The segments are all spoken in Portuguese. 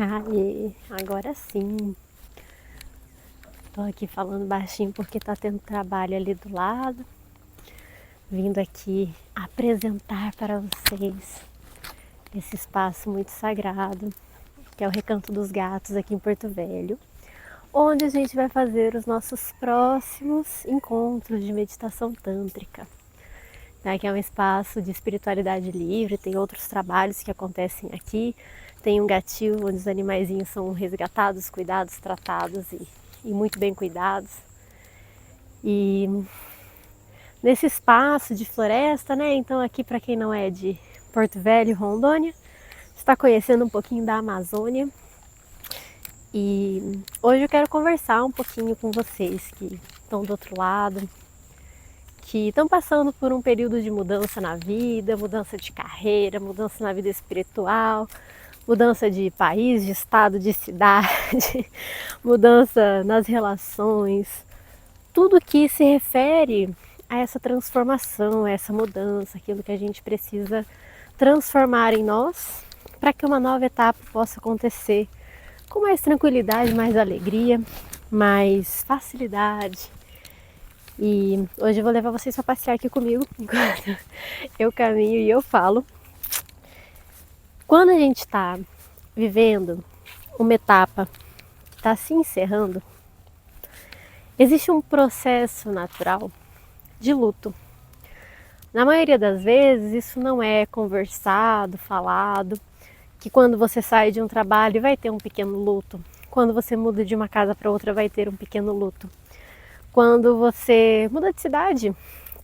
Aê, agora sim. Tô aqui falando baixinho porque tá tendo trabalho ali do lado. Vindo aqui apresentar para vocês esse espaço muito sagrado, que é o Recanto dos Gatos aqui em Porto Velho, onde a gente vai fazer os nossos próximos encontros de meditação tântrica. Aqui é um espaço de espiritualidade livre, tem outros trabalhos que acontecem aqui. Tem um gatil onde os animaizinhos são resgatados, cuidados, tratados e muito bem cuidados. E nesse espaço de floresta, né? Então aqui para quem não é de Porto Velho, Rondônia, está conhecendo um pouquinho da Amazônia. E hoje eu quero conversar um pouquinho com vocês que estão do outro lado, que estão passando por um período de mudança na vida, mudança de carreira, mudança na vida espiritual, mudança de país, de estado, de cidade, mudança nas relações, tudo que se refere a essa transformação, a essa mudança, aquilo que a gente precisa transformar em nós para que uma nova etapa possa acontecer com mais tranquilidade, mais alegria, mais facilidade. E hoje eu vou levar vocês para passear aqui comigo enquanto eu caminho e eu falo. Quando a gente está vivendo uma etapa que está se encerrando, existe um processo natural de luto. Na maioria das vezes isso não é conversado, falado, que quando você sai de um trabalho vai ter um pequeno luto, quando você muda de uma casa para outra vai ter um pequeno luto, quando você muda de cidade,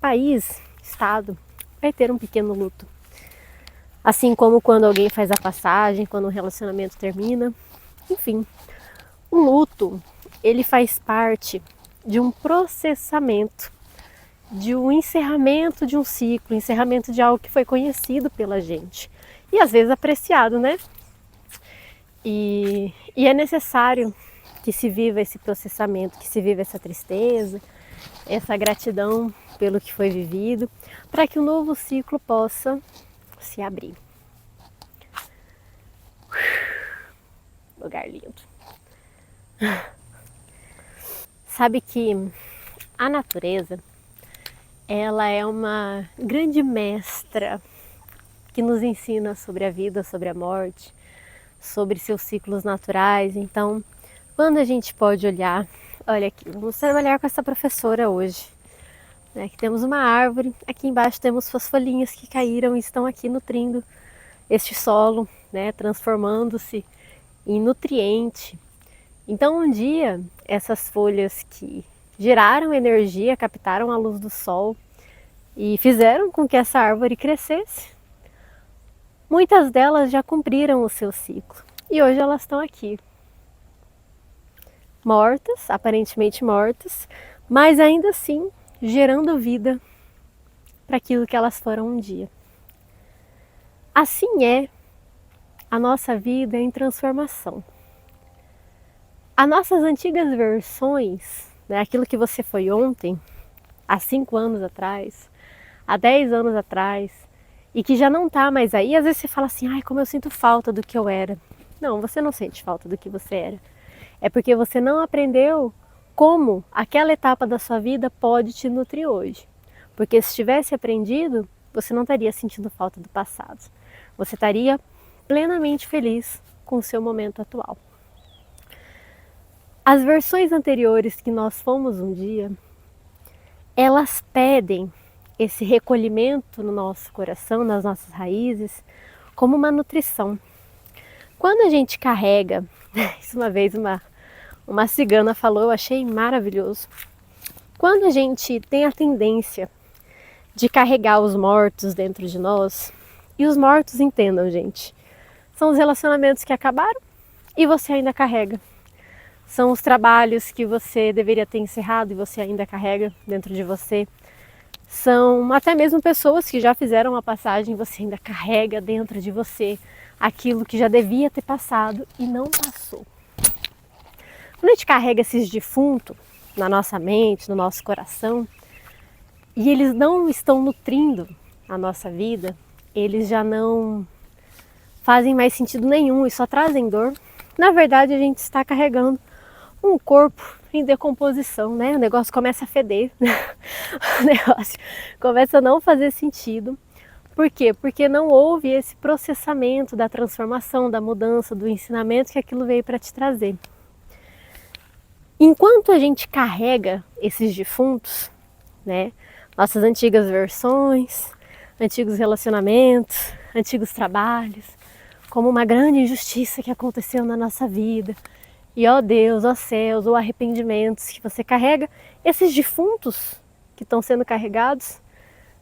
país, estado, vai ter um pequeno luto. Assim como quando alguém faz a passagem, quando um relacionamento termina, enfim. O luto, ele faz parte de um processamento, de um encerramento de um ciclo, encerramento de algo que foi conhecido pela gente. E às vezes apreciado, né? E é necessário que se viva esse processamento, que se viva essa tristeza, essa gratidão pelo que foi vivido, para que um novo ciclo possa se abrir. Lugar lindo. Sabe que a natureza, ela é uma grande mestra que nos ensina sobre a vida, sobre a morte, sobre seus ciclos naturais. Então, quando a gente pode olhar, olha aqui, vamos trabalhar com essa professora hoje, né, que temos uma árvore, aqui embaixo temos suas folhinhas que caíram e estão aqui nutrindo este solo, né, transformando-se em nutriente. Então um dia essas folhas que geraram energia, captaram a luz do sol e fizeram com que essa árvore crescesse, muitas delas já cumpriram o seu ciclo e hoje elas estão aqui, mortas, aparentemente mortas, mas ainda assim gerando vida para aquilo que elas foram um dia. Assim é a nossa vida em transformação. As nossas antigas versões, né, aquilo que você foi ontem, há 5 anos atrás, há 10 anos atrás, e que já não está mais aí, às vezes você fala assim, ai, como eu sinto falta do que eu era. Não, você não sente falta do que você era. É porque você não aprendeu como aquela etapa da sua vida pode te nutrir hoje. Porque se tivesse aprendido, você não estaria sentindo falta do passado. Você estaria plenamente feliz com o seu momento atual. As versões anteriores que nós fomos um dia, elas pedem esse recolhimento no nosso coração, nas nossas raízes, como uma nutrição. Quando a gente carrega, isso uma vez uma cigana falou, eu achei maravilhoso. Quando a gente tem a tendência de carregar os mortos dentro de nós, e os mortos, entendam, gente, são os relacionamentos que acabaram e você ainda carrega. São os trabalhos que você deveria ter encerrado e você ainda carrega dentro de você. São até mesmo pessoas que já fizeram uma passagem e você ainda carrega dentro de você aquilo que já devia ter passado e não passou. Quando a gente carrega esses defuntos na nossa mente, no nosso coração, e eles não estão nutrindo a nossa vida, eles já não fazem mais sentido nenhum e só trazem dor, Na verdade, a gente está carregando um corpo em decomposição, né? O negócio começa a feder, o negócio começa a não fazer sentido. Por quê? Porque não houve esse processamento da transformação, da mudança, do ensinamento que aquilo veio para te trazer. Enquanto a gente carrega esses defuntos, né? Nossas antigas versões, antigos relacionamentos, antigos trabalhos, como uma grande injustiça que aconteceu na nossa vida. E ó Deus, ó céus, ou arrependimentos que você carrega, esses defuntos que estão sendo carregados,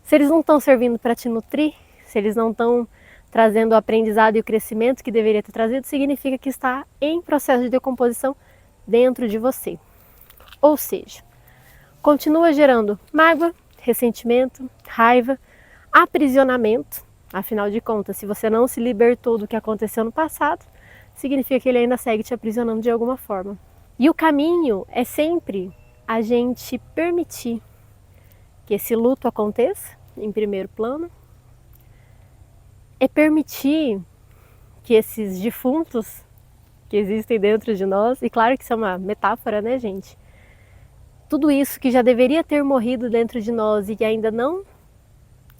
se eles não estão servindo para te nutrir, se eles não estão trazendo o aprendizado e o crescimento que deveria ter trazido, significa que está em processo de decomposição dentro de você. Ou seja, continua gerando mágoa, ressentimento, raiva, aprisionamento. Afinal de contas, se você não se libertou do que aconteceu no passado, significa que ele ainda segue te aprisionando de alguma forma. E o caminho é sempre a gente permitir que esse luto aconteça, em primeiro plano, é permitir que esses defuntos que existem dentro de nós, e claro que isso é uma metáfora, né, gente? Tudo isso que já deveria ter morrido dentro de nós e que ainda não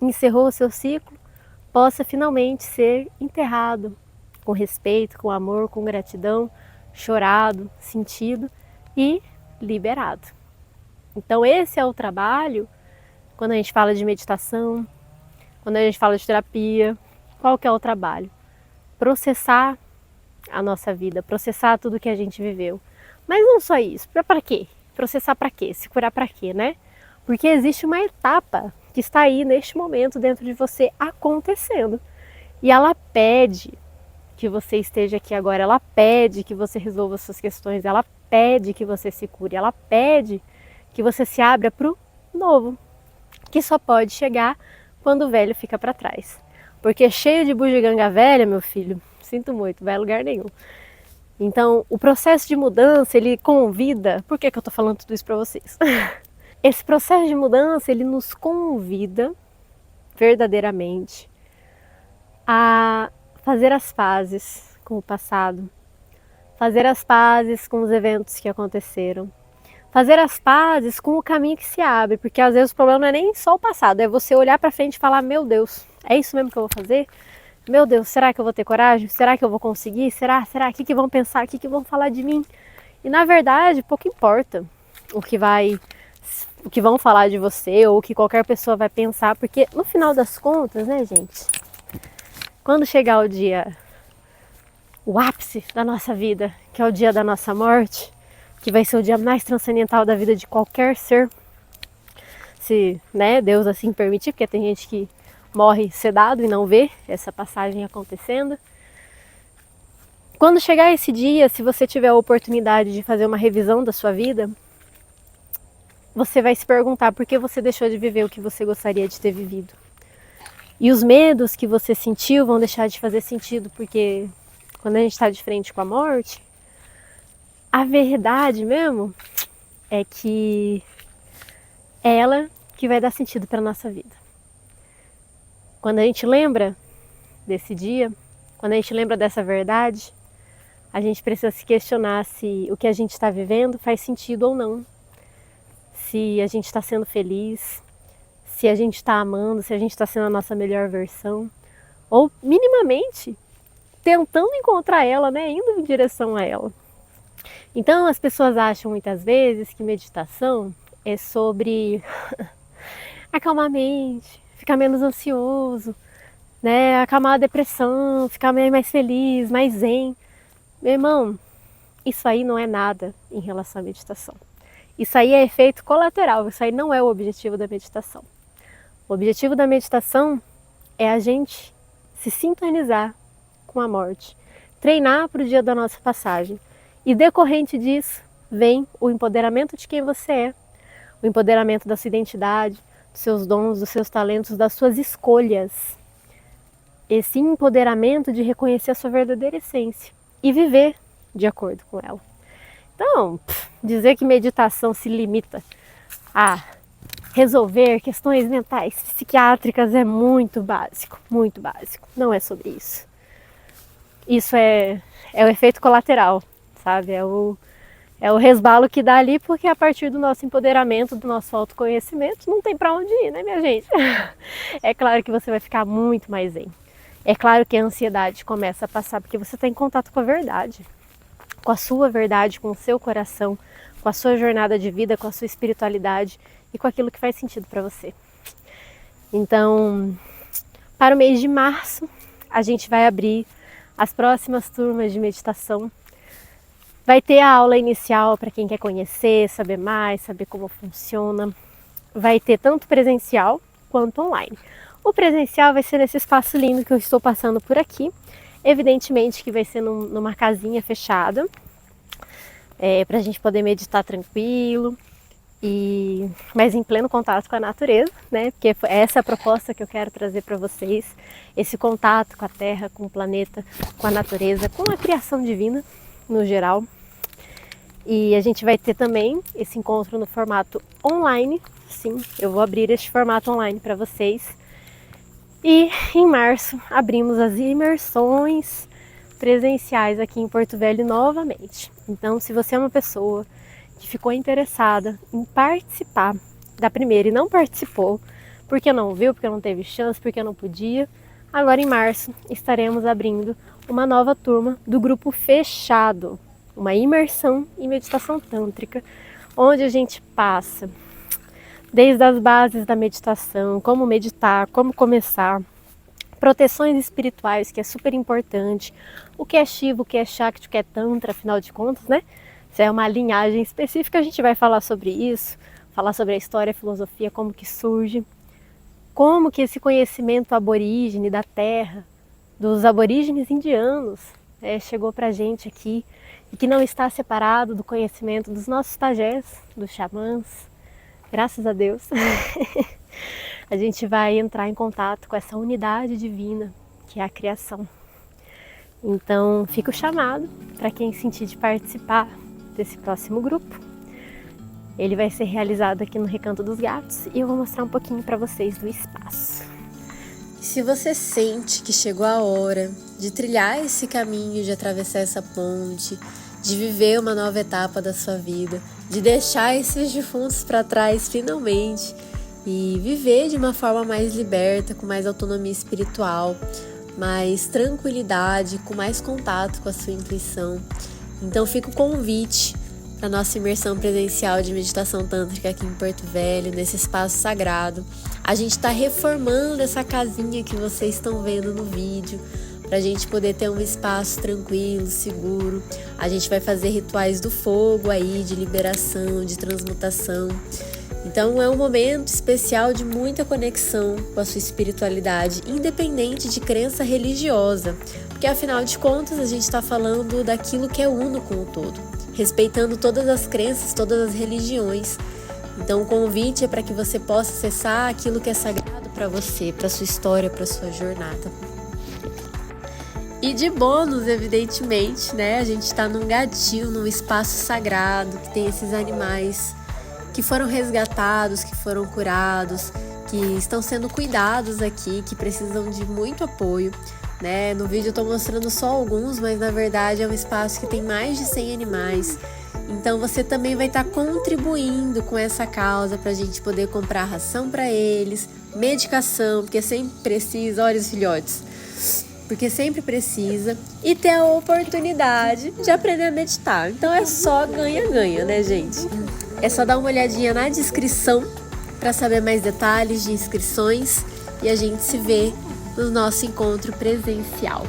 encerrou o seu ciclo, possa finalmente ser enterrado com respeito, com amor, com gratidão, chorado, sentido e liberado. Então esse é o trabalho quando a gente fala de meditação, quando a gente fala de terapia. Qual que é o trabalho? Processar a nossa vida, processar tudo que a gente viveu. Mas não só isso, para quê? Processar para quê? Se curar para quê, né? Porque existe uma etapa que está aí neste momento dentro de você acontecendo. E ela pede que você esteja aqui agora, ela pede que você resolva suas questões, ela pede que você se cure, ela pede que você se abra para o novo, que só pode chegar quando o velho fica para trás. Porque cheio de bugiganga velha, meu filho, sinto muito, vai a lugar nenhum. Então, o processo de mudança, ele convida... Por que eu tô falando tudo isso para vocês? Esse processo de mudança, ele nos convida verdadeiramente a fazer as pazes com o passado, fazer as pazes com os eventos que aconteceram, fazer as pazes com o caminho que se abre, porque às vezes o problema não é nem só o passado, é você olhar para frente e falar, meu Deus, é isso mesmo que eu vou fazer? Meu Deus, será que eu vou ter coragem? Será que eu vou conseguir? Será? O que vão pensar? O que vão falar de mim? E na verdade, pouco importa o que vão falar de você ou o que qualquer pessoa vai pensar, porque no final das contas, né, gente? Quando chegar o dia, o ápice da nossa vida, que é o dia da nossa morte, que vai ser o dia mais transcendental da vida de qualquer ser, se, né, Deus assim permitir, porque tem gente que morre sedado e não vê essa passagem acontecendo. Quando chegar esse dia, se você tiver a oportunidade de fazer uma revisão da sua vida, você vai se perguntar por que você deixou de viver o que você gostaria de ter vivido. E os medos que você sentiu vão deixar de fazer sentido, porque quando a gente está de frente com a morte, a verdade mesmo é que é ela que vai dar sentido para a nossa vida. Quando a gente lembra desse dia, quando a gente lembra dessa verdade, a gente precisa se questionar se o que a gente está vivendo faz sentido ou não. Se a gente está sendo feliz, se a gente está amando, se a gente está sendo a nossa melhor versão. Ou minimamente tentando encontrar ela, né? Indo em direção a ela. Então as pessoas acham muitas vezes que meditação é sobre acalmar a mente, ficar menos ansioso, né? Acalmar a depressão, ficar mais feliz, mais zen. Meu irmão, isso aí não é nada em relação à meditação. Isso aí é efeito colateral, isso aí não é o objetivo da meditação. O objetivo da meditação é a gente se sintonizar com a morte, treinar para o dia da nossa passagem. E decorrente disso, vem o empoderamento de quem você é, o empoderamento da sua identidade, dos seus dons, dos seus talentos, das suas escolhas. Esse empoderamento de reconhecer a sua verdadeira essência e viver de acordo com ela. Então, dizer que meditação se limita a resolver questões mentais, psiquiátricas é muito básico, muito básico. Não é sobre isso. isso é o efeito colateral, sabe? É o resbalo que dá ali, porque a partir do nosso empoderamento, do nosso autoconhecimento, não tem para onde ir, né, minha gente? É claro que você vai ficar muito mais zen. É claro que a ansiedade começa a passar porque você está em contato com a verdade, com a sua verdade, com o seu coração, com a sua jornada de vida, com a sua espiritualidade e com aquilo que faz sentido para você. Então, para o mês de março, a gente vai abrir as próximas turmas de meditação. Vai ter a aula inicial para quem quer conhecer, saber mais, saber como funciona. Vai ter tanto presencial quanto online. O presencial vai ser nesse espaço lindo que eu estou passando por aqui. Evidentemente que vai ser numa casinha fechada, para a gente poder meditar tranquilo, mas em pleno contato com a natureza, né? Porque essa é a proposta que eu quero trazer para vocês, esse contato com a Terra, com o planeta, com a natureza, com a criação divina no geral. E a gente vai ter também esse encontro no formato online. Sim, eu vou abrir este formato online para vocês. E em março abrimos as imersões presenciais aqui em Porto Velho novamente. Então, se você é uma pessoa que ficou interessada em participar da primeira e não participou, porque não viu, porque não teve chance, porque não podia, agora em março estaremos abrindo uma nova turma do grupo fechado, uma imersão em meditação tântrica, onde a gente passa desde as bases da meditação, como meditar, como começar, proteções espirituais, que é super importante, o que é Shiva, o que é Shakti, o que é Tantra, afinal de contas, né? Se é uma linhagem específica, a gente vai falar sobre isso, falar sobre a história, a filosofia, como que surge, como que esse conhecimento aborígene da terra, dos aborígenes indianos, chegou pra gente aqui, e que não está separado do conhecimento dos nossos pajés, dos xamãs, graças a Deus. A gente vai entrar em contato com essa unidade divina, que é a criação. Então, fica o chamado para quem sentir de participar desse próximo grupo. Ele vai ser realizado aqui no Recanto dos Gatos e eu vou mostrar um pouquinho para vocês do espaço. Se você sente que chegou a hora de trilhar esse caminho, de atravessar essa ponte, de viver uma nova etapa da sua vida, de deixar esses defuntos para trás finalmente e viver de uma forma mais liberta, com mais autonomia espiritual, mais tranquilidade, com mais contato com a sua intuição. Então fica o convite para a nossa imersão presencial de meditação tântrica aqui em Porto Velho, nesse espaço sagrado. A gente está reformando essa casinha que vocês estão vendo no vídeo, para a gente poder ter um espaço tranquilo, seguro. A gente vai fazer rituais do fogo aí, de liberação, de transmutação. Então é um momento especial de muita conexão com a sua espiritualidade, independente de crença religiosa, porque afinal de contas a gente está falando daquilo que é uno com o todo, respeitando todas as crenças, todas as religiões. Então o convite é para que você possa acessar aquilo que é sagrado para você, para sua história, para sua jornada. E de bônus, evidentemente, né? A gente está num gatil, num espaço sagrado, que tem esses animais que foram resgatados, que foram curados, que estão sendo cuidados aqui, que precisam de muito apoio, né? No vídeo eu estou mostrando só alguns, mas na verdade é um espaço que tem mais de 100 animais. Então você também vai estar contribuindo com essa causa para a gente poder comprar ração para eles, medicação, porque sempre precisa, olha os filhotes, porque sempre precisa, e ter a oportunidade de aprender a meditar. Então é só ganha-ganha, né, gente? É só dar uma olhadinha na descrição para saber mais detalhes de inscrições e a gente se vê no nosso encontro presencial.